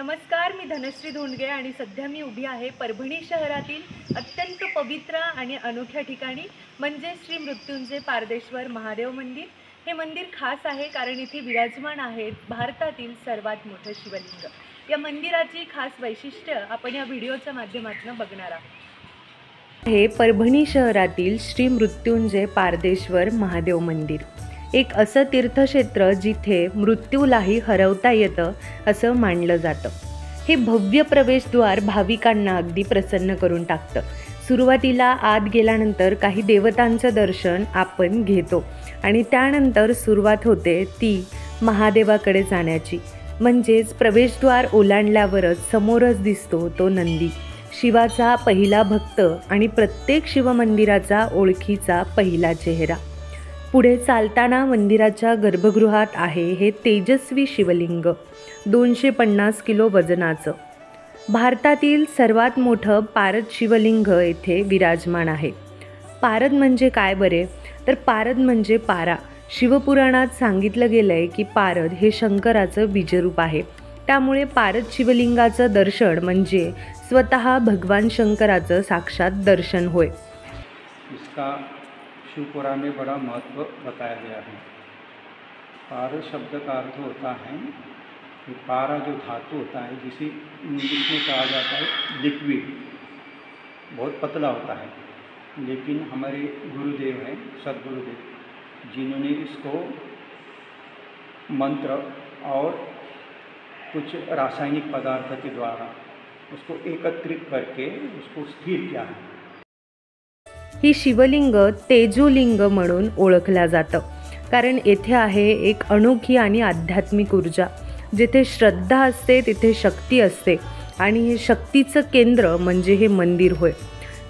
नमस्कार, मी धनश्री धोंडगे आणि सध्या मी उभी आहे परभणी शहरातील अत्यंत पवित्र आणि अनोख्या ठिकाणी म्हणजे श्री मृत्युंजय पारदेश्वर महादेव मंदिर। हे मंदिर खास आहे कारण इथे विराजमान आहेत भारतातील सर्वात मोठे शिवलिंग। या मंदिराची खास वैशिष्ट्य आपण या व्हिडिओच्या माध्यमातून बघणार आहोत। हे परभणी शहरातील श्री मृत्युंजय पारदेश्वर महादेव मंदिर एक असं तीर्थक्षेत्र जिथे मृत्यूलाही हरवता येतं असं मानलं जातं। हे भव्य प्रवेशद्वार भाविकांना अगदी प्रसन्न करून टाकतं। सुरुवातीला आत गेल्यानंतर काही देवतांचं दर्शन आपण घेतो आणि त्यानंतर सुरुवात होते ती महादेवाकडे जाण्याची। म्हणजेच प्रवेशद्वार ओलांडल्यावरच समोरच दिसतो तो नंदी, शिवाचा पहिला भक्त आणि प्रत्येक शिवमंदिराचा ओळखीचा पहिला चेहरा। पुढे चालताना मंदिराच्या गर्भगृहात आहे हे तेजस्वी शिवलिंग, 250 किलो वजनाचं। भारतातील सर्वात मोठं पारद शिवलिंग येथे विराजमान आहे। पारद म्हणजे काय बरे? तर पारद म्हणजे पारा। शिवपुराणात सांगितलं गेलंय की पारद हे शंकराचं बीजरूप आहे, त्यामुळे पारद शिवलिंगाचं दर्शन म्हणजे स्वतः भगवान शंकराचं साक्षात दर्शन होय। शिव पुराण में बड़ा महत्व बताया गया है। पारद शब्द का अर्थ होता है कि पारा जो धातु होता है जिसे इंग्लिश में कहा जाता है लिक्विड, बहुत पतला होता है, लेकिन हमारे गुरुदेव हैं सदगुरुदेव जिन्होंने इसको मंत्र और कुछ रासायनिक पदार्थ के द्वारा उसको एकत्रित करके उसको स्थिर किया है। ही शिवलिंग तेजोलिंग म्हणून ओळखला जातं कारण येथे आहे एक अनोखी आणि आध्यात्मिक ऊर्जा। जिथे श्रद्धा असते तिथे शक्ती असते आणि हे शक्तीचं केंद्र म्हणजे हे मंदिर होय।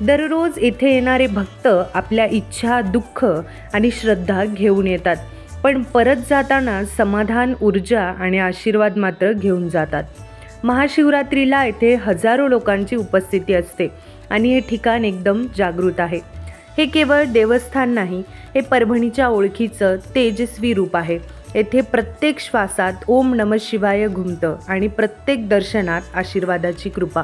दररोज येथे येणारे भक्त आपल्या इच्छा, दुःख आणि श्रद्धा घेऊन येतात, पण परत जाताना समाधान, ऊर्जा आणि आशीर्वाद मात्र घेऊन जातात। महाशिवरात्रीला येथे हजारो लोकांची उपस्थिती असते आणि हे ठिकाण एकदम जागृत आहे। हे केवळ देवस्थान नाही, हे परभणीच्या ओळखीचं तेजस्वी रूप आहे। येथे प्रत्येक श्वासात ओम नमः शिवाय घुमतं आणि प्रत्येक दर्शनात आशीर्वादाची कृपा।